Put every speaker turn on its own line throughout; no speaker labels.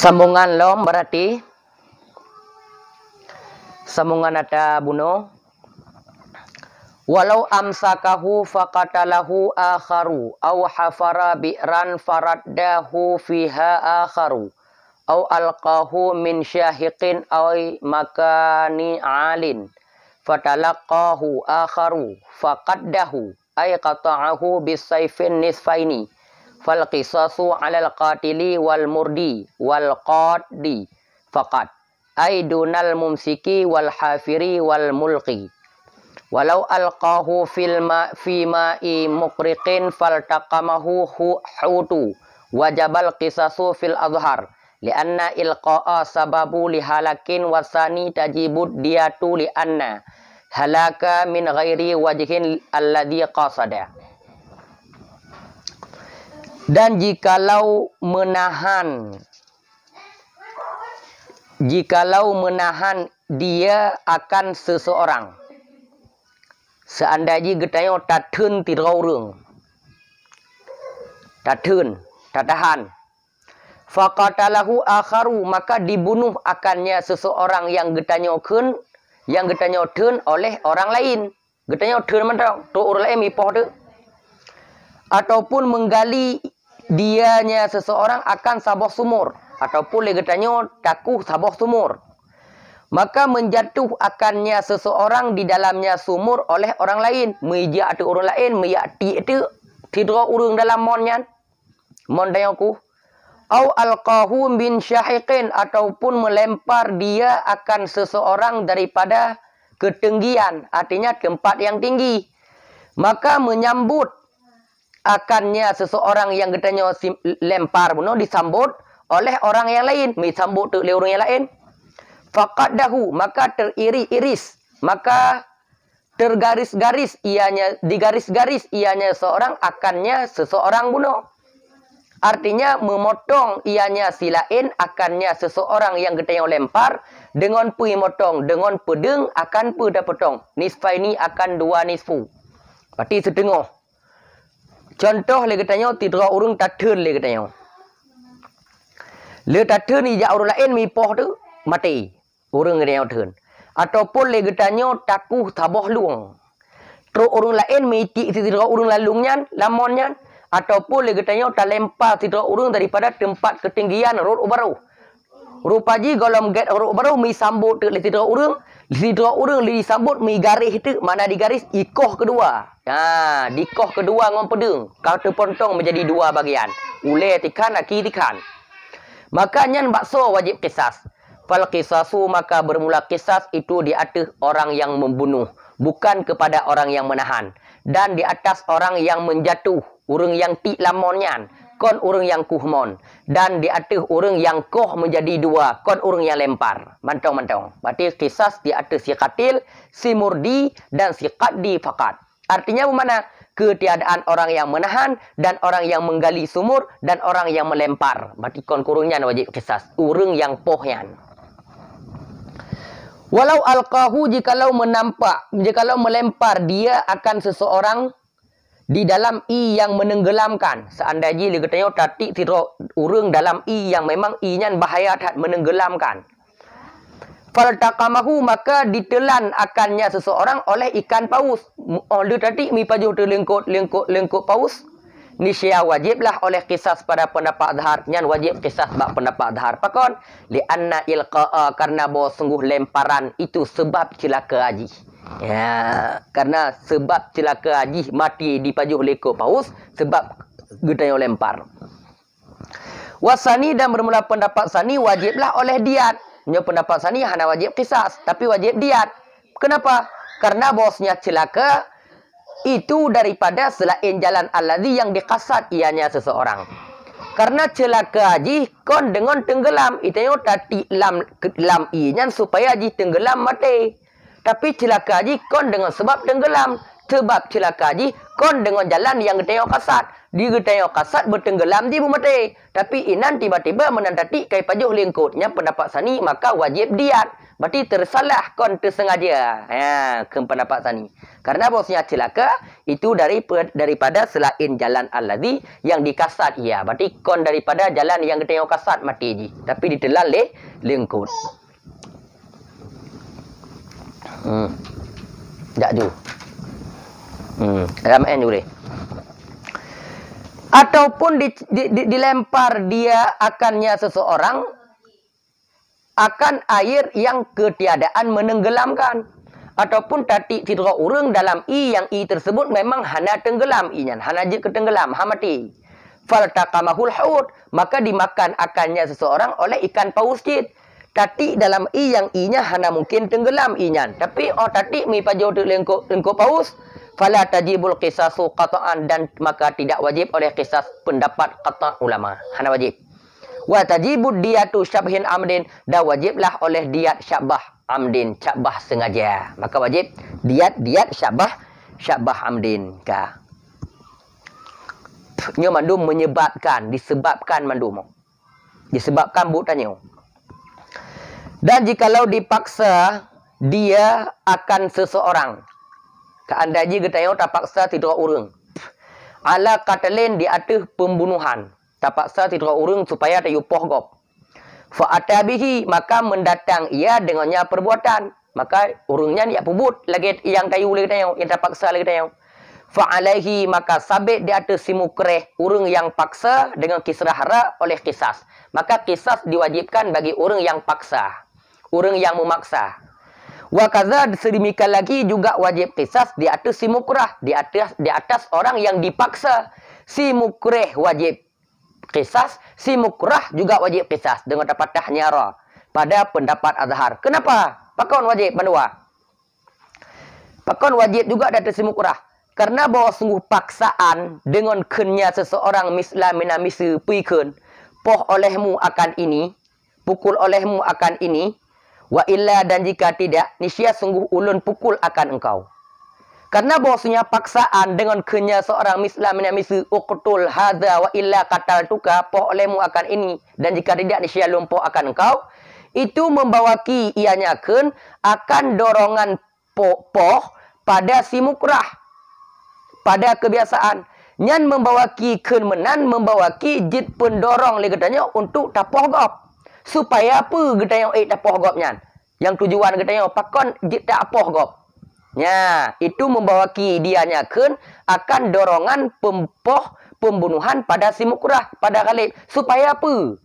Sambungan lom berarti sambungan ada bunuh. Walau amsakahu faqatalahu akharu aw hafara bi'ran faraddahu fiha akharu aw alqahu min syahiqin aw makani alin fatalaqahu akharu faqaddahu ay qata'ahu bisayfin nisfaini fal qisasu 'alal qatili wal murdi wal qaddi faqat ay dunal mumsiki wal hafiri wal mulqi. Walau alqahu fi ma'i muqriqin faltaqamahu hutu wajabal qisasu fil azhar lianna ilqa'a sababu lihalakin wasani tajibud diyatu lianna halaka min ghairi wajhin alladhi qasada. Dan jikalau menahan dia akan seseorang, seandainya getanya tatun tirau urang, tatun, tatahan, faqatalahu akharu, maka dibunuh akannya seseorang yang getanya tun oleh orang lain. Getanya tun mana tu orang lain mipoh tu, ataupun menggali dianya seseorang akan sabah sumur, ataupun getanya takuh sabah sumur, maka menjatuh akannya seseorang di dalamnya sumur oleh orang lain. Meja ada orang lain, meyati itu tidak urung dalam monnya, mon dayaku. Au alqahu bin syahiqin, ataupun melempar dia akan seseorang daripada ketinggian, artinya tempat yang tinggi. Maka menyambut akannya seseorang yang getanya lempar bunuh disambut oleh orang yang lain, disambut oleh orang yang lain. Faqadahu, maka teriris-iris, maka tergaris-garis ianya, digaris-garis ianya seorang akannya seseorang bunuh. Artinya memotong ianya si lain akannya seseorang yang getanya lempar dengan pui motong, dengan pedeng akan pu dah potong. Nisfaini akan dua nisfu. Berarti setengah. Contoh le getanya tidra urung tatun le getanya. Le tatun ija orang lain mipoh tu mati. Orang getanya tatun. Ataupun le getanya takuh tabah luang. Terus orang lain miti tidra urung lalungnya, lamonnya, ataupun le getanya talempar tidra urung daripada tempat ketinggian rot baru. Rupaji golom get rot baru mi sambut le tidra urung disambut mi garis itu, mana digaris ikoh kedua. Ha, dikoh kedua ngom pedeng. Kau terpontong menjadi dua bagian. Ule tikan, aki tikan. Maka nyan bakso wajib kisas. Fal qisasu, maka bermula kisas itu di atas orang yang membunuh, bukan kepada orang yang menahan. Dan di atas orang yang menjatuh, urang yang ti lamonnya, kon urang yang kuhmon. Dan di atas urang yang koh menjadi dua, kon urang yang lempar. Mantong-mantong. Berarti kisas di atas si qatil, si murdi, dan si qaddi faqat. Artinya bagaimana? Ketiadaan orang yang menahan dan orang yang menggali sumur dan orang yang melempar. Berarti kon kurungnya wajib kisas. Urang yang pohyan. Walau alqahu, jikalau melempar dia akan seseorang di dalam i yang menenggelamkan. Seandainya dia katanya tadi tidak urang dalam i yang memang i-nya bahaya menenggelamkan. Faltaqamahu, maka ditelan akannya seseorang oleh ikan paus. Oleh tadi mi pajuh lengkut paus. Nisya wajiblah oleh kisas pada pendapat dhar. Nyan wajib kisas bak pendapat dhar. Pakon lianna ilqa'a, karena bahawa sungguh lemparan itu sebab celaka haji. Ya, karena sebab celaka haji mati di pajuh lengkut paus sebab gedanya lempar. Wasani, dan bermula pendapat sani wajiblah oleh diat. Nya pendapat sani hanya wajib kisas, tapi wajib diat. Kenapa? Karena bosnya celaka itu daripada selain jalan alladhi yang dikasat ianya seseorang. Karena celaka haji kon dengan tenggelam, itanya tadi lam i-nya supaya haji tenggelam mati. Tapi celaka haji kon dengan sebab tenggelam. Sebab celaka haji kon dengan jalan yang getanya kasat. Di getanya kasat bertenggelam di mati. Tapi inan tiba-tiba menandati kai pajuh lingkutnya pendapat sani, maka wajib diat. Berarti tersalah kon tersengaja. Ke pendapat tani. Karena bosnya celaka itu daripada selain jalan allazi yang dikasat ia. Berarti kon daripada jalan yang kita kasat mati ji. Tapi ditelan lengkut. Tak ju. Ramai juga. Ataupun dilempar dia akannya seseorang akan air yang ketiadaan menenggelamkan. Ataupun tadi tidra urang dalam yang tersebut memang hana tenggelam inya, hana je ketenggelam, mati. Faltaqamahul haud, maka dimakan akannya seseorang oleh ikan paus jid. Tadi dalam yang inya hana mungkin tenggelam inya, tapi tadi mi pajo lengko paus. Fala tajibul qisasu qata'an, dan maka tidak wajib oleh qisas pendapat qata' ulama. Hana wajib. Wa tajibud diyatu syabhin amdin, dan wajiblah oleh diat syabah amdin, syabah sengaja. Maka wajib diat syabah amdin ka. Nyo mandum disebabkan mandum. Disebabkan butanyo. Dan jikalau dipaksa dia akan seseorang, anda ji getayo terpaksa tidak urang. Ala katalin di atas pembunuhan. Terpaksa tidak urang supaya tak yupoh gop. Fa'atabihi, maka mendatang ia dengannya perbuatan. Maka urangnya dia pubut lagi yang kayu lagi tayo, yang terpaksa lagi tayo. Fa'alaihi, maka sabit di atas si mukreh urang yang paksa dengan kisrah hara oleh kisas. Maka kisas diwajibkan bagi urang yang paksa, urang yang memaksa. Wa kaza sedemikian lagi juga wajib qisas di atas si mukrah, di atas orang yang dipaksa. Si mukrah wajib qisas, si mukrah juga wajib qisas dengan dapat tahnyara pada pendapat azhar. Kenapa? Pakon wajib bandua. Pakon wajib juga di atas si mukrah. Karena bahwa sungguh paksaan dengan kenya seseorang mislamina misu puikeun, poh olehmu akan ini, pukul olehmu akan ini. Wa illa, dan jika tidak, niscaya sungguh ulun pukul akan engkau. Karena bahwasanya paksaan dengan kenya seorang mislamina misu uqtul hadza wa illa qatal tuka, poh olehmu akan ini, dan jika tidak niscaya lumpuh akan engkau, itu membawaki ianyakeun akan dorongan poh pada si mukrah, pada kebiasaan. Nyan membawaki kemenan, membawaki jid pendorong legetanya untuk tapoh gop. Supaya apa getanya tapoh gopnya? Yang tujuan getanya pakon jid tapoh gop. Ya, itu membawaki dianyakeun akan dorongan pembunuhan pada si mukrah, pada Khalid. Supaya apa?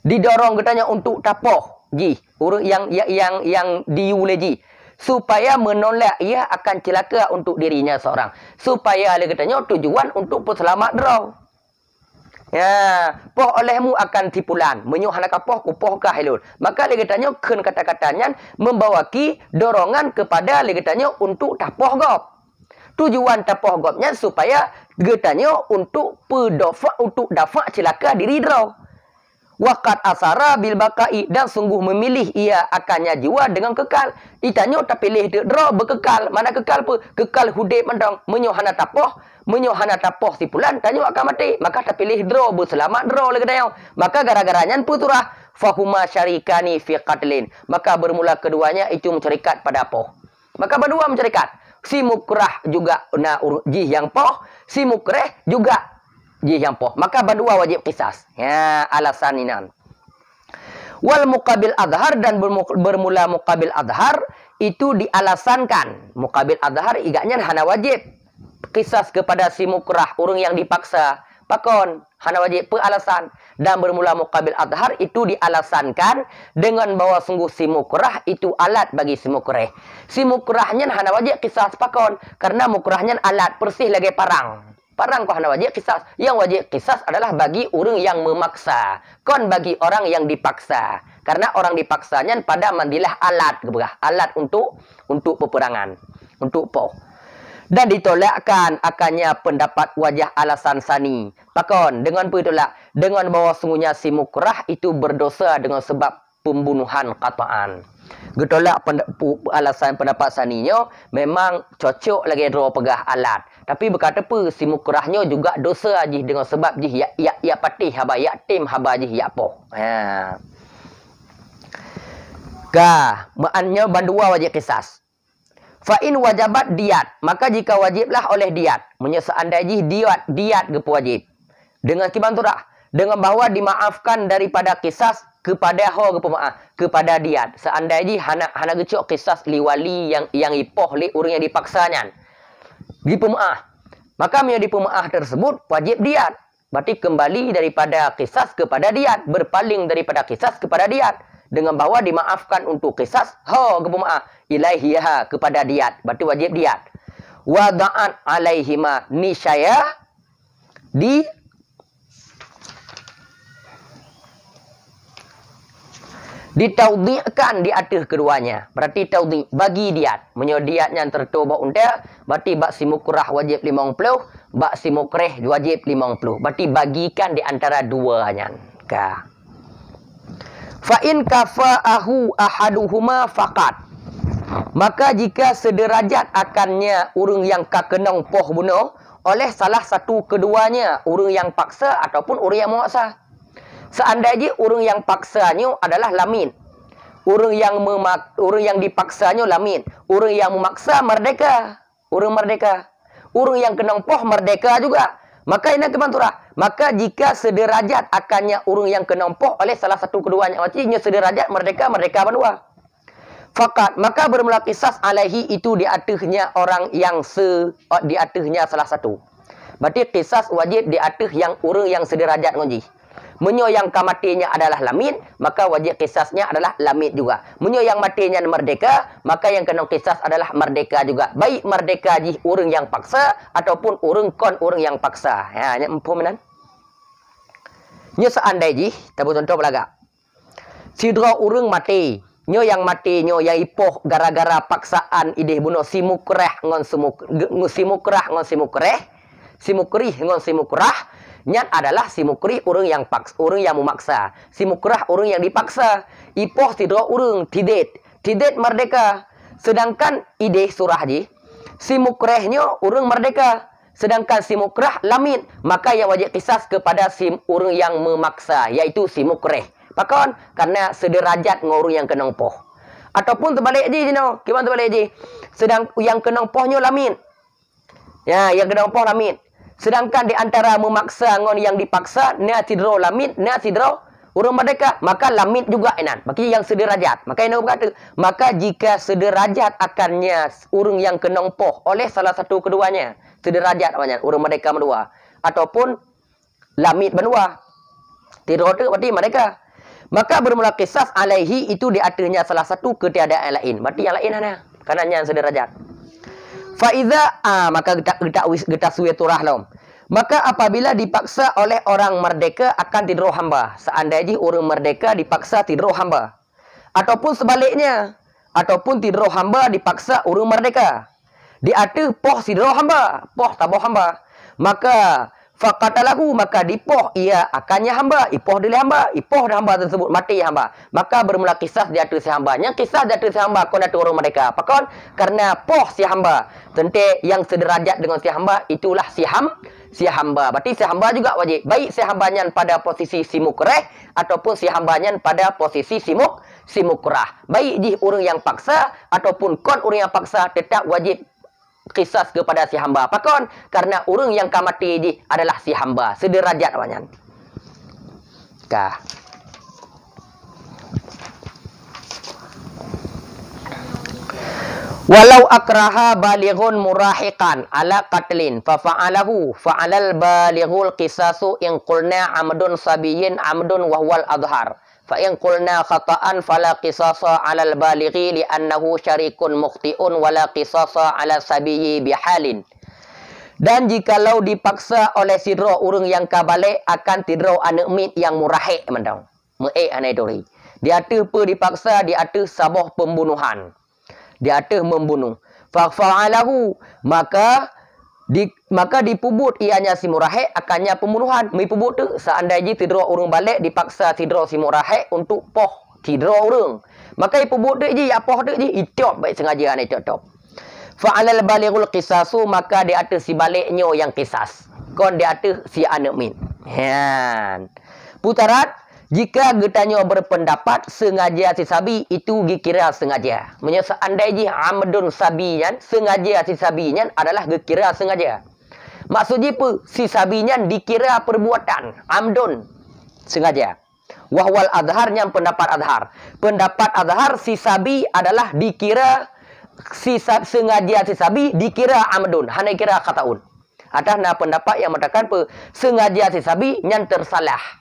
Didorong getanya untuk tapoh ji, urang yang diuleji. Supaya menolak ia akan celaka untuk dirinya seorang. Supaya dia katanya tujuan untuk selamat draw. Ya, poh olehmu akan tipulan. Menyuhana kapoh kupoh kah helul. Maka dia katanya keun kata-katanya membawaki dorongan kepada dia katanya untuk tapoh gop. Tujuan tapoh gopnya supaya katanya untuk dafa celaka diri draw. Waqat asara bil baqai, dan sungguh memilih ia akannya jiwa dengan kekal. Ditanya tak pilih draw berkekal. Mana kekal apa? Kekal hudib mendong. Menyohana tapoh si pulan tanya akan mati. Maka tak pilih draw berselamat draw lagi tanya. Maka gara-garanya puturah fahuma syarikani fi qatlin. Maka bermula keduanya itu mencerikat pada poh. Maka berdua mencerikat. Si mukrah juga jih yang poh, si mukreh juga jih yang poh. Maka berdua wajib qisas. Ya, alasan inan. Wal muqabil adhar, dan bermula muqabil adhar itu dialasankan. Muqabil adhar igaknya hana wajib qisas kepada si mukrah, urang yang dipaksa. Pakon hana wajib alasan. Dan bermula muqabil adhar itu dialasankan dengan bahwa sungguh si mukrah itu alat bagi si mukreh. Si mukrahnya hana wajib qisas pakon, karena mukrahnya alat persih lagi parang. Parang kau hana wajib qisas. Yang wajib qisas adalah bagi orang yang memaksa. Kon bagi orang yang dipaksa. Karena orang dipaksanya pada mandilah alat. Alat untuk peperangan. Untuk poh. Dan ditolakkan akannya pendapat wajah alasan sani. Pakon, dengan apa ditolak? Dengan bahwa sungguhnya si mukrah itu berdosa dengan sebab pembunuhan qata'an. Getolak alasan pendapat saninya memang cocok lagi draw pegah alat. Tapi berkata apa, si mukrahnya juga dosa jih dengan sebab jih ya patih haba ya tim haba jih ya poh. Ha. Ka, maknanya bandua wajib kisas. Fa in wajabat diat, maka jika wajiblah oleh diat. Maksudnya seandainya diat ke wajib. Dengan kibantu dah, dengan bahawa dimaafkan daripada kisas kepada ho ke pemaaf, kepada diat. Seandainya hana gecok kisas liwali yang ipoh li orang yang dipaksanya. Di pemaaf. Maka menjadi pemaaf tersebut wajib diat. Berarti kembali daripada kisas kepada diat, berpaling daripada kisas kepada diat. Dengan bahawa dimaafkan untuk kisas ho ke pemaaf ilaihiyah kepada diat, berarti wajib diat. Wada'an alaihima nisaya ditaudhi'kan di atas keduanya. Berarti taudhi' bagi diat. Menyo diat yang tertubak unta, berarti bak si mukrah wajib 50, bak si mukreh wajib 50. Berarti bagikan di antara duanya. Ka. Fa in kafa'ahu ahaduhuma faqat. Maka jika sederajat akannya urang yang kakenong poh bunuh oleh salah satu keduanya, urang yang paksa ataupun urang yang memaksa. Seandainya urang yang paksanya adalah lamin, urang yang dipaksanya lamin, urang yang memaksa merdeka, urang merdeka, urang yang kenong poh merdeka juga. Maka ini kebanturah. Maka jika sederajat akannya urang yang kenompoh oleh salah satu keduanya, maksudnya sederajat merdeka berdua. Fakat maka bermula kisas alaihi itu di atasnya orang yang di atasnya salah satu. Berarti kisas wajib di atas yang urang yang sederajat ngoji. Menyo yang kamatinya adalah lamit, maka wajib kisasnya adalah lamit juga. Menyo yang matinya merdeka, maka yang kena kisas adalah merdeka juga. Baik merdeka ji urang yang paksa ataupun urang urang yang paksa. Ya, empu menan. Nyo seandainya, tabu contoh belagak. Sidra urang mati, nyo yang mati nyo yang ipoh gara-gara paksaan ideh bunuh si mukrah ngon si mukrah ngon si mukreh, si mukrih ngon si mukrah. Nyat adalah si mukri urang yang memaksa, si mukrah urang yang dipaksa. Ipoh sidra urang tidet merdeka. Sedangkan ide surah ji, si mukrehnya urang merdeka, sedangkan si mukrah lamit, maka yang wajib kisas kepada si urang yang memaksa, yaitu si mukreh. Pakon karena sederajat ngurung yang kenong poh. Ataupun terbalik ji no, gimana terbalik ji? Sedang yang kenong pohnya lamit. Ya, yang kenong poh lamit. Sedangkan di antara memaksa ngon yang dipaksa, nia tidro lamit, nia tidro urang merdeka, maka lamit juga enan. Bagi yang sederajat. Maka ini berkata, maka jika sederajat akannya urang yang kenong poh oleh salah satu keduanya, sederajat namanya, urang merdeka berdua, ataupun lamit berdua, tidro itu berarti mereka. Maka bermula kisas alaihi itu di atasnya salah satu ketiadaan lain. Berarti yang lain mana? Karena yang sederajat. Faiza maka kita suwe turah lom. Maka apabila dipaksa oleh orang merdeka akan tidro hamba. Seandainya orang merdeka dipaksa tidro hamba. Ataupun sebaliknya. Ataupun tidro hamba dipaksa orang merdeka. Di atas poh tidro hamba. Poh taboh hamba. Maka faqatalahu maka dipoh ia akannya hamba. Ipoh dili hamba. Ipoh hamba tersebut mati hamba. Maka bermula kisah di atas si hamba. Yang kisah di atas si hamba kon atas orang merdeka. Pakon karena poh si hamba. Tentu yang sederajat dengan si hamba itulah si hamba. Berarti si hamba juga wajib. Baik si hambanya pada posisi si mukreh ataupun si hambanya pada posisi si mukrah. Baik di orang yang paksa ataupun kon orang yang paksa tetap wajib kisas kepada si hamba. Pakon karena orang yang kamati di adalah si hamba. Sederajat namanya. Kah. Walau akraha balighun murahiqan ala qatlin fa fa'alahu fa'alal balighul qisasu in qulna amdun sabiyin amdun wa huwal adhar fa in qulna khata'an fala qisasa 'alal balighi li annahu syarikun mukhti'un wala qisasa 'ala sabiyyi bihalin. Dan jikalau dipaksa oleh sidro urang yang kabalik akan tidro anak mit yang murahiq mendang anai dori di atas dipaksa di atas sabah pembunuhan. Di atas membunuh. Fa'alahu maka dipubut ianya si murahiq akannya pembunuhan. Mipubut tu seandainya tidro urang balik dipaksa tidro si murahiq untuk poh tidro urang. Maka ipubut tu je apoh tu je itiop baik sengaja anai tiop. Fa'alal balighul qisasu maka di atas si baliknya yang kisas. Kon di atas si anak min. Han. Putarat Jika getanyo berpendapat sengaja si sabi itu dikira sengaja. Maksudnya seandainya amdun sabiyan sengaja si sabiyan adalah dikira sengaja. Maksudnya apa? Si sabinya dikira perbuatan amdun sengaja. Wahwal adharnya pendapat adhar. Pendapat adhar si sabi adalah dikira sengaja si sabi dikira amdun. Hanya kira kataun. Ada pendapat yang mengatakan sengaja si sabi yang tersalah.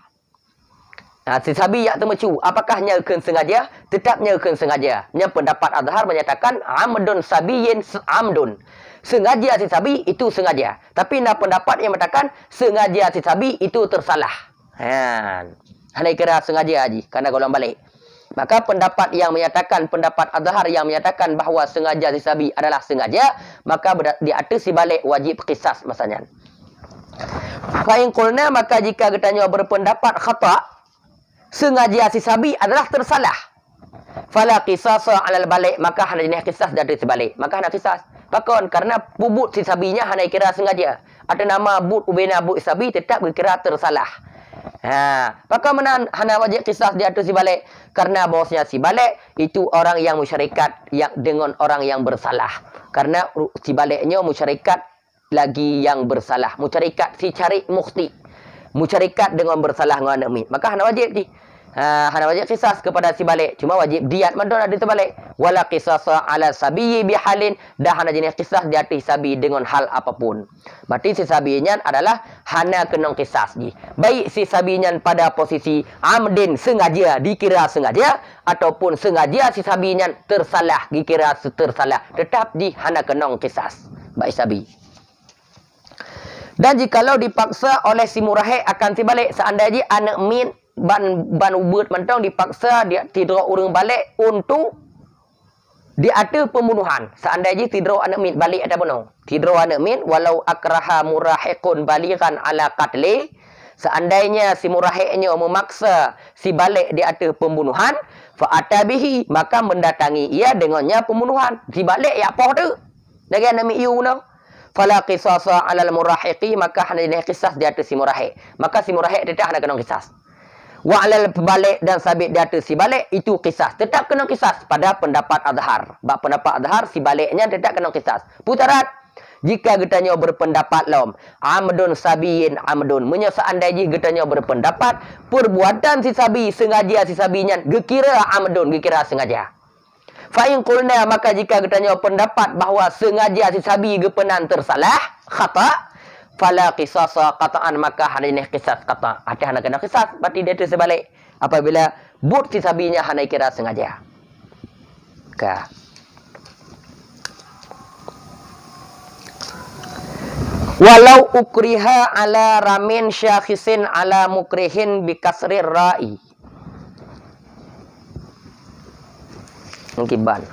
Si sabi yang termecu, apakah nyakan sengaja? Tetap nyakan sengaja. Yang pendapat adhar menyatakan amdun sabiyin amdun. Sengaja si sabi itu sengaja. Tapi pendapat yang mengatakan sengaja si sabi itu tersalah. Hanya kira sengaja aja karena golong balik. Maka pendapat yang menyatakan pendapat adhar yang menyatakan bahawa sengaja si sabi adalah sengaja, maka di atas si balik wajib qisas masanya. Fa'in qulna, maka jika kita berpendapat khata, sengaja si sabi adalah tersalah. Fala qisasa 'alal balik, maka hanya qisas dari sebalik. Maka hanya qisas. Pakon karena bubut si sabinya hanya kira sengaja. Ada nama but ubena but sabi tetap berkira tersalah. Maka mana hanya wajib qisas di atas si balik karena bosnya si balik itu orang yang musyarikat yang dengan orang yang bersalah. Karena si baliknya musyarikat lagi yang bersalah. Musyarikat si cari mukhti. Musyarikat dengan bersalah dengan anak. Maka hanya wajib ni. Hanya wajib qisas kepada si balik. Cuma wajib diat mandon ada terbalik. Wala qisasa 'ala sabiyyi bihalin, dah hanya jenis qisas di atas sabi dengan hal apapun. Berarti si sabinya adalah hanya kena qisas ji. Baik si sabinya pada posisi amdin sengaja dikira sengaja ataupun sengaja si sabinya tersalah dikira tersalah, tetap di hanya kena qisas. Baik sabi. Dan jikalau dipaksa oleh si murahik akan si balik, seandainya anak min ban ubud mentang dipaksa dia tidur orang balik untuk diada pembunuhan. Seandainya tidur anak min balik ada bunuh. Tidur anak min walau akraha murahikun balikan ala qatli, seandainya si murahiknya memaksa si balik diada pembunuhan, fa atabihi, maka mendatangi ia dengannya pembunuhan. Si balik ya apa tu? Dari anak min you no. Fala qisasa 'alal murahiqi, maka hanya qisas di atas si murahik. Maka si murahik tetap hanya kena qisas. Wa 'alal balik, dan sabit di atas si balik itu qisas. Tetap kena qisas pada pendapat adhar. Bab pendapat adhar si baliknya tetap kena qisas. Putarat jika getanya berpendapat lom amdun sabiyin amdun, seandainya getanya berpendapat perbuatan si sabi sengaja si sabinya gekira amdun, gekira sengaja. Fa'in qulna, maka jika kita pendapat bahawa sengaja si sabi gepenan tersalah khata, fala qisasa qata'an, maka hanya qisas qata. Ada hanya kena qisas, berarti dia tu sebalik apabila but si sabinya hanya kira sengaja. Ka. Walau ukriha ala ramin syakhisin ala mukrihin bi kasrir ra'i. Mungkin ban.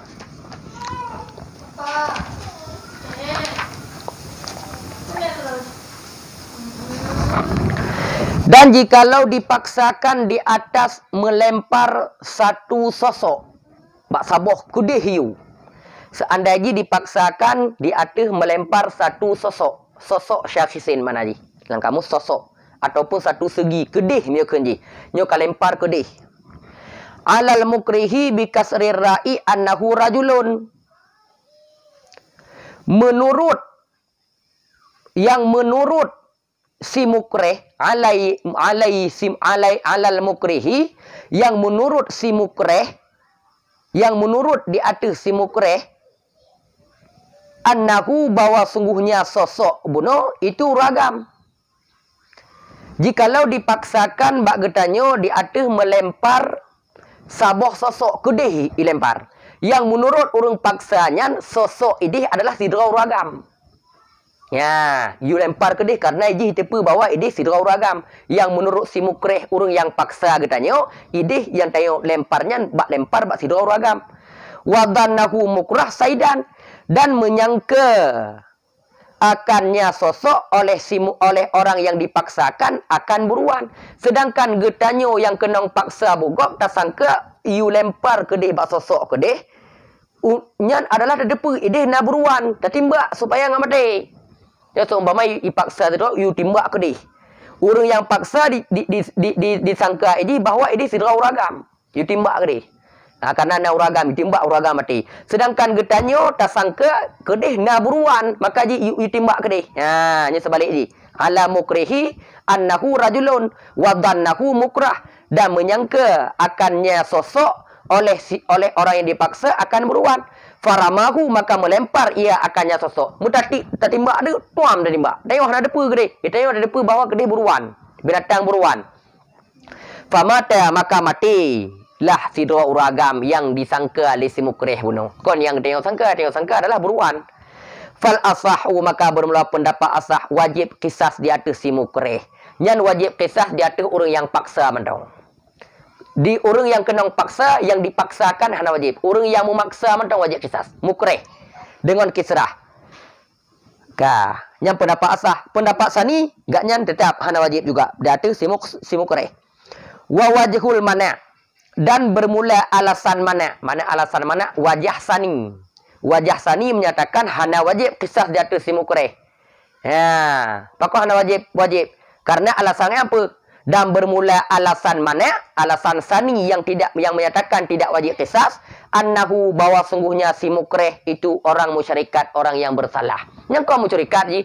Dan jikalau dipaksakan di atas melempar satu sosok, bak saboh kudih hiu. Seandainya dipaksakan di atas melempar satu sosok, sosok syakhisin mana ji? Dalam kamu sosok ataupun satu segi kedih nyo kenji. Nyo kalempar kedih. Alal mukrihi bi kasrir ra'i annahu rajulun. Menurut si mukrih alal mukrihi, yang menurut si mukrih, yang menurut di atas si mukrih, annahu, bahwa sungguhnya sosok bunuh itu ragam. Jikalau dipaksakan bak getanyo di atas melempar saboh sosok kedih dilempar, yang menurut orang paksanya sosok idih adalah sidrau ragam. Ya, you lempar kedih karena idih tepu bahawa idih sidrau ragam. Yang menurut si mukrih orang yang paksa getanyo, idih yang tayo lemparnya bak lempar bak sidrau ragam. Wadannahu mukrah saidan, dan menyangka akannya sosok oleh orang yang dipaksakan akan buruan. Sedangkan getanyo yang kena paksa bugok, tak sangka you lempar kedih bak sosok kedih, nyan adalah dedepu idih na buruan, tak timbak supaya ngamati. Ya so umpama ipaksa tu you timbak kedih. Orang yang paksa disangka ini bahawa ini sidra uragam. You timbak ke dia. Karena na uragam, timbak uragam mati. Sedangkan getanyo tak sangka kedih na buruan, maka you timbak ke dia. Nya sebalik ji. Ala mukrihi annahu rajulun wa dhannahu mukrah, dan menyangka akannya sosok oleh orang yang dipaksa akan buruan. Faramahu, maka melempar ia akannya sosok. Mutati tak timbak dia, tuam dah timbak. Tengok ada depa ke dia. Tengok ada depa bahawa ke dia buruan. Binatang buruan. Famata, maka mati lah sidra uragam yang disangka oleh si mukrih bunuh. Kon yang tengok sangka adalah buruan. Fal asahu, maka bermula pendapat asah wajib kisas di atas si mukrih. Nyan wajib kisas di atas orang yang paksa mentau. Di orang yang kena paksa, yang dipaksakan hana wajib. Orang yang memaksa mentau wajib kisas. Mukrih dengan kisrah. Yang pendapat asah, pendapat sani gak nyan tetap hana wajib juga. Di atas si mukrih. Wa wajhul mana, dan bermula alasan mana. Mana alasan mana? Wajah sani. Wajah sani menyatakan hana wajib kisah di atas si mukrih. Pakau hana wajib? Wajib. Karena alasannya apa? Dan bermula alasan mana? Alasan sani yang menyatakan tidak wajib kisah. Annahu, bahawa sungguhnya si mukrih itu orang musyrikat, orang yang bersalah. Yang kau musyrikat ji.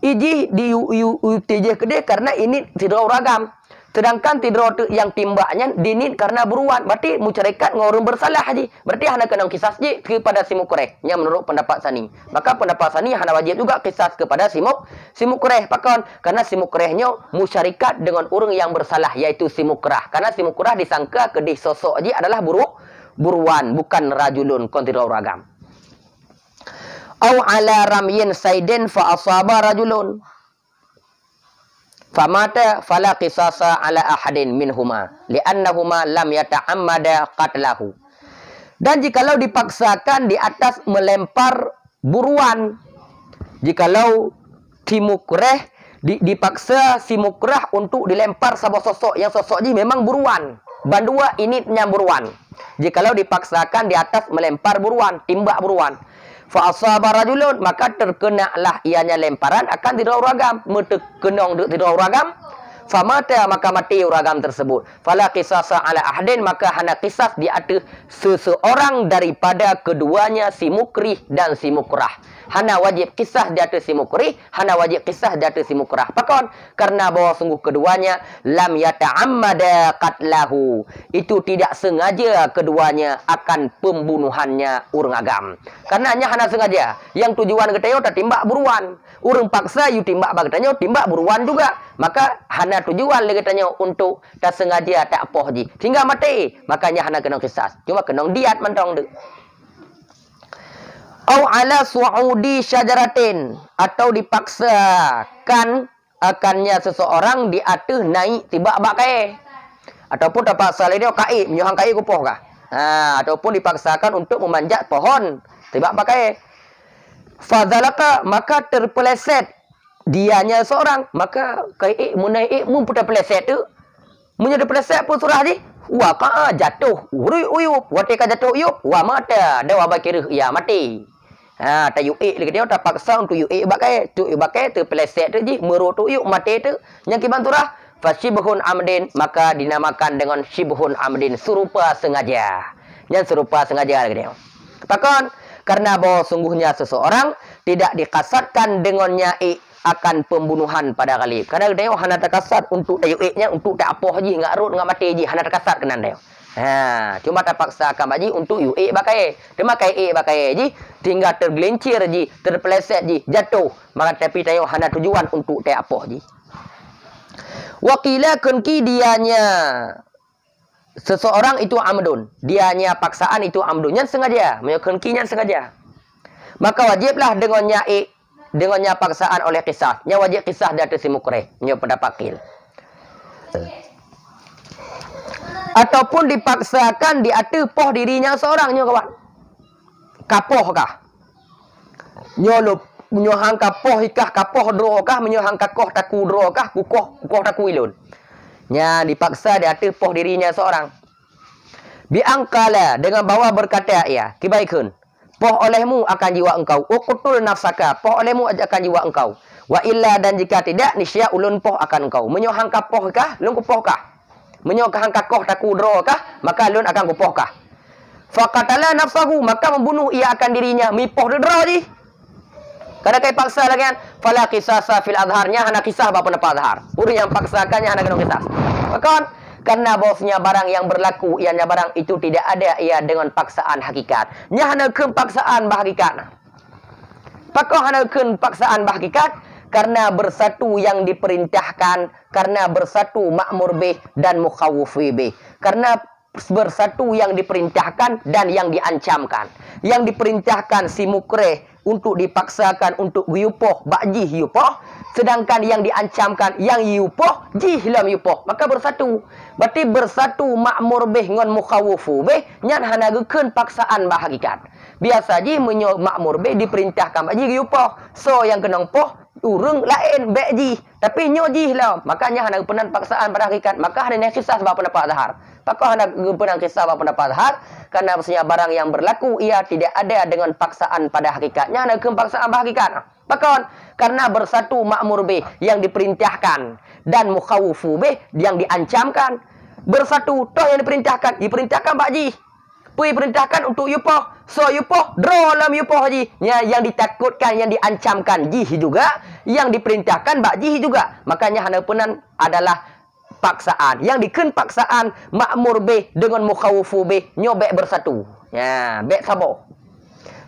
Iji di utijih ke dia karena ini sidra uragam. Sedangkan tidro yang timbaknya dinit karena buruan. Berarti musyrikat ngorong bersalah haji. Berarti hana kena kisas je kepada si mukrih. Yang menurut pendapat sani. Maka pendapat sani hana wajib juga kisas kepada si mukrih. Pakon. Karena si mukrihnya musyrikat dengan orang yang bersalah. Yaitu si mukrah. Karena si mukrah disangka kedih sosok je adalah buruan. Bukan rajulun. Kontidro ragam. Au ala ramyin saidin fa asaba rajulun. Famata fala qisasa ala ahadin minhuma li'annahuma lam yata'ammada qatlahu. Dan jikalau dipaksakan di atas melempar buruan, jikalau si mukrih dipaksa si mukrah untuk dilempar sebuah sosok yang sosok ini memang buruan, bandua ini buruan. Jikalau dipaksakan di atas melempar buruan, timbak buruan, fa asaba rajulun, maka terkenalah ianya lemparan akan tidak uragam. Metekenong tidak uragam, famata, maka mati uragam tersebut. Fala qisasa ala ahdin, maka hana kisas di atas seseorang daripada keduanya si mukrih dan si mukrah. Hana wajib kisah di atas si mukrih, hana wajib kisah di atas si mukrah. Pakon? Karena bahwa sungguh keduanya lam yata'ammada qatlahu. Itu tidak sengaja keduanya akan pembunuhannya urang agam. Karena hana sengaja. Yang tujuan geteyo tak timbak buruan. Urang paksa yu timbak bagetanyo timbak buruan juga. Maka hana tujuan legetanyo untuk tak sengaja tak apoh ji. Sehingga mati. Makanya hana kena kisah. Cuma kena diat mentong dek. Au ala su'udi syajaratin, atau dipaksakan akannya seseorang di atas naik tiba bakai, ataupun terpaksa dia kai menyuhang kai kupoh kah, ataupun dipaksakan untuk memanjat pohon tiba bakai. Fadzalaka, maka terpeleset dianya seorang, maka kai munai mun putar peleset tu munya terpeleset pun surah ni wa ka jatuh uyup watika jatuh uyup wa mata dawa bakir ya mati. Tak yuk lagi dia tak paksa untuk yuk bakai terpeleset tu ji meru tu yuk mati tu yang kiban turah fasibhun amdin, maka dinamakan dengan shibhun amdin, serupa sengaja. Yang serupa sengaja lagi dia. Pakon? Karena bahwa sungguhnya seseorang tidak dikasatkan dengannya akan pembunuhan pada kali. Karena dia hana terkasat untuk dayuknya untuk tak apoh ji ngarut ngak mati ji hana terkasat kenan dia. Cuma terpaksa akan baji untuk bakai. Dia makai bakai ji, tinggal tergelincir ji, terpeleset ji, jatuh. Maka tapi tayo hana tujuan untuk tak apoh ji. Wakila kunki dianya seseorang itu amdun, dianya paksaan itu amdunnya sengaja, kunkinya sengaja. Maka wajiblah dengannya paksaan oleh kisah. Nya wajib kisah dari si mukrih, nya pendapat kil. Ataupun dipaksakan di atas poh dirinya seorangnya kawan. Kapoh kah? Nyolup menyohang kapoh ikah kapoh dro kah menyohang kakoh taku dro kah kukoh taku ilun. Nya dipaksa di atas poh dirinya seorang. Biangkala dengan bawa berkata ia, kibaikun. Poh olehmu akan jiwa engkau. Uqtul nafsaka, poh olehmu akan jiwa engkau. Wa illa dan jika tidak nisya ulun poh akan kau. Menyo hang kapoh kah? Lun kupoh kah? Menyo hang kakoh taku dro kah? Maka lun akan kupoh kah? Faqatala nafsahu, maka membunuh ia akan dirinya. Mipoh dro ji. Kada kai paksa lagi kan? Fala qisasa fil adharnya hana kisah ba pendapat adhar. Urang yang paksakannya hana kena kisah. Maka karena bosnya barang yang berlaku ianya barang itu tidak ada ia dengan paksaan hakikat. Nya hana keun paksaan bahagikat. Pakau hana keun paksaan bahagikat karena bersatu yang diperintahkan, karena bersatu makmur bih dan mukhawufi bih. Karena bersatu yang diperintahkan dan yang diancamkan. Yang diperintahkan si mukreh untuk dipaksakan untuk yupoh, bakji yupoh. Sedangkan yang diancamkan, yang yupoh, jihlam yupoh. Maka bersatu. Berarti bersatu makmur bih ngon mukhawufu bih. Nyan hana gekeun paksaan bahagikat. Biasa ji menyo makmur bih diperintahkan bakji yupoh. So yang kenang poh, urung lain beji tapi nyoji lah, makanya hana penan paksaan pada hakikat. Maka hana kisah sebab pendapat zahar. Maka hana penan kisah sebab pendapat zahar karena maksudnya barang yang berlaku ia tidak ada dengan paksaan pada hakikatnya, hana kepaksaan pada hakikat. Maka karena bersatu makmur bih yang diperintahkan dan mukhawufu bih yang diancamkan. Bersatu toh yang diperintahkan bakji. Pui perintahkan untuk yupoh. So yupoh, draw lam yupoh haji. Yang ditakutkan, yang diancamkan jih juga. Yang diperintahkan bak jih juga. Makanya hanapunan adalah paksaan. Yang dikeun paksaan makmur bih dengan mukhawufu bih nyobek bersatu. Ya, bek sabo.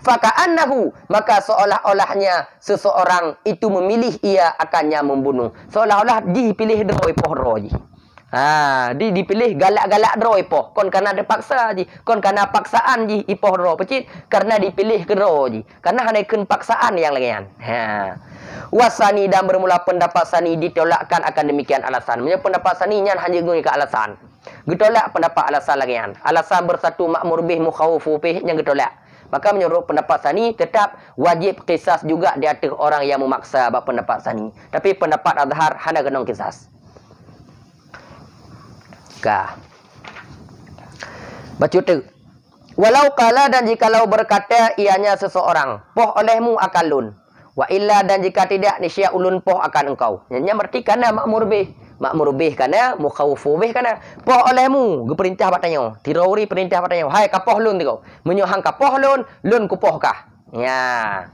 Faka'annahu, maka seolah-olahnya seseorang itu memilih ia akannya membunuh. Seolah-olah dipilih draw yupoh draw ji. Dipilih galak-galak dro ipoh. Kon karena ada paksa ji. Kon karena paksaan ji ipoh dro pecit. Karena dipilih ke dro ji. Karena hanya ken paksaan yang lagian. Wasani dan bermula pendapat sani ditolakkan akan demikian alasan. Menurut pendapat sani nyan hanya guna ke alasan. Getolak pendapat alasan lagian. Alasan bersatu makmur bih mukhawufu bih yang getolak. Maka menurut pendapat sani tetap wajib kisas juga di atas orang yang memaksa bab pendapat sani. Tapi pendapat azhar hana genong kisas. Baca tu. Walau kala dan jikalau berkata ianya seseorang, poh olehmu akan lun. Wa illa dan jika tidak nisya ulun poh akan engkau. Nyanya berarti kana makmur bih. Makmur bih kana mukhawufu bih kana. Poh olehmu geperintah batanya. Tirauri perintah batanya. Hai kapoh lun tikau. Menyohang kapoh lun kupoh kah. Ya.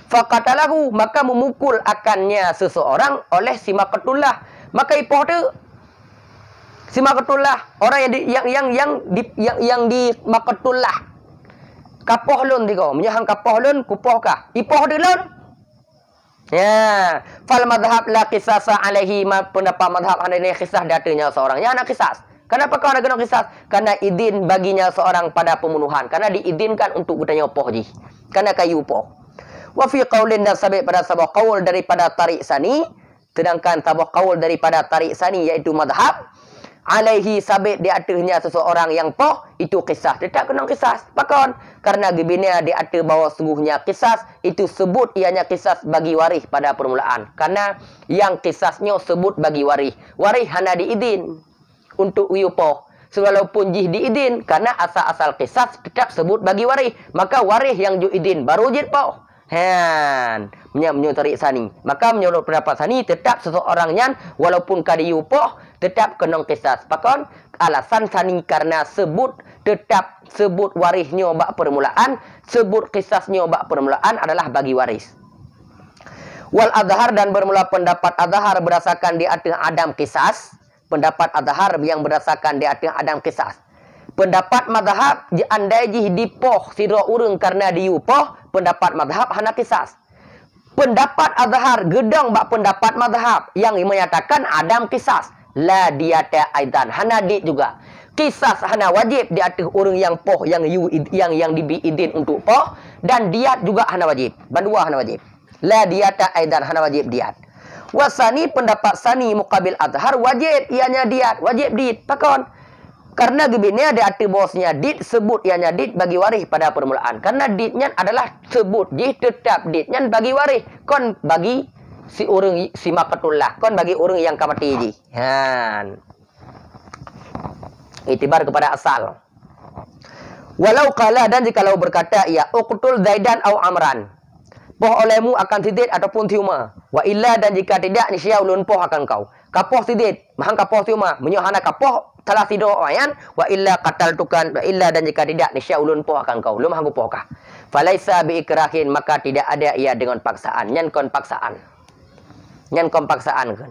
Faqatalahu, maka memukul akannya seseorang oleh si makatullah. Maka ipoh tu si makatullah, orang yang di makatullah. Kapoh lun tiko, menyahang kapoh lun kupoh kah? Ipoh de lun. Ya, fal madhab la qisasa alaihi, pendapat madhab hanya kisah datanya seorang. Ya, nak kisah. Kenapa kau nak kena kisah? Karena izin baginya seorang pada pembunuhan. Karena diizinkan untuk bertanya poh ji. Karena kayu poh. Wa fi qaulin dan sabit pada sabah qaul daripada tarik sani, sedangkan sabah qaul daripada tarik sani iaitu madhab alaihi sabit di atasnya seseorang yang poh itu kisah. Tidak kena kisah. Pakon karena gebina di atas bahawa sungguhnya kisah itu sebut ianya kisah bagi waris pada permulaan. Karena yang kisahnya sebut bagi waris. Waris hana diizin untuk yupoh. Walaupun jih diizin karena asal-asal kisah tetap sebut bagi waris. Maka waris yang diizin baru jid poh. Menurut tarik sani. Maka menurut pendapat sani tetap seseorangnya walaupun kadi yupoh tetap kena kisah. Pakon alasan sani karena tetap sebut warisnya bak permulaan, sebut kisahnya bak permulaan adalah bagi waris. Wal adhar dan bermula pendapat adhar berdasarkan di atas adam kisah. Pendapat adhar yang berdasarkan di atas adam kisah. Pendapat madhab andai jih dipoh sira urang karena diupoh, pendapat madhab hana kisah. Pendapat adhar gedang bak pendapat madhab yang menyatakan adam kisah. La diata aidan hana di juga. Kisah hana wajib di atas orang yang poh yang dibi izin untuk poh dan diat juga hana wajib. Bandua hana wajib. La diata aidan hana wajib diat. Wasani pendapat sani muqabil adhar wajib ianya diat, wajib diat. Pakon karena gebini ada arti bosnya dit sebut ianya dit bagi waris pada permulaan. Karena ditnya adalah sebut jih tetap ditnya bagi waris. Kon bagi si orang si makatullah. Kon bagi orang yang kamati ji. Itibar kepada asal. Walau kala dan jikalau berkata ia uqtul Zaidan au Amran. poh olehmu akan sidit ataupun tiuma. Wa illa dan jika tidak niscaya ulun poh akan kau. Kapoh sidit, mahang kapoh tiuma. Menyohana kapoh telah tidur ayan. Wa illa qatal tukan. Wa illa dan jika tidak niscaya ulun poh akan kau. Lu mahang poh kah? Falaisa bi ikrahin, maka tidak ada ia dengan paksaan. Nyan kon paksaan. Nyan kon paksaan kan.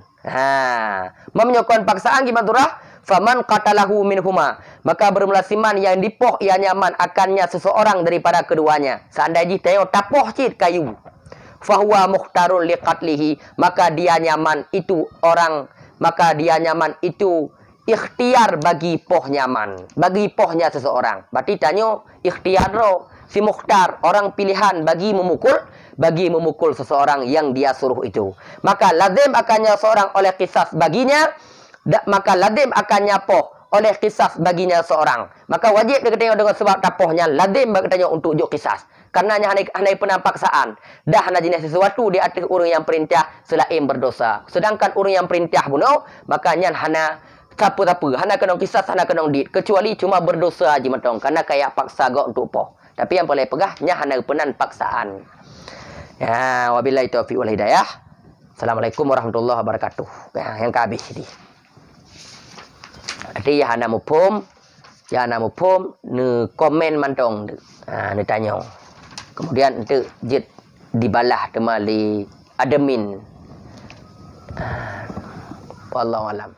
Menyokon paksaan gimana turah? Faman qatalahu minhuma, maka bermula siman yang dipoh ia nyaman akannya seseorang daripada keduanya. Seandainya tayo tapoh cit kayu, fahuwa mukhtarul liqatlihi, maka dia nyaman itu orang, maka dia nyaman itu ikhtiar bagi poh nyaman, bagi pohnya seseorang. Berarti tanyo ikhtiar ro si mukhtar, orang pilihan bagi memukul seseorang yang dia suruh itu. Maka lazim akannya seorang oleh kisas baginya. Maka lazim akan nyapoh oleh kisas baginya seorang. Maka wajib dia tengok dengan sebab tapohnya lazim bertanya untuk juk kisas. Karena hanai pernah paksaan. Dah hana jenis sesuatu di atas orang yang perintah selain berdosa. Sedangkan orang yang perintah bunuh, maka nyan hana apa-apa. Hana kena kisas, hana kena dit. Kecuali cuma berdosa aja matong. Karena kayak paksa gak untuk poh. Tapi yang boleh pegah, nyan hana penan paksaan. Ya, wabillahi taufiq wal hidayah. Assalamualaikum warahmatullahi wabarakatuh. Yang kehabis ini. Jadi ya hana mupum ne komen mantong ne tanya. Kemudian ente jet dibalah temali admin. Wallahu alam.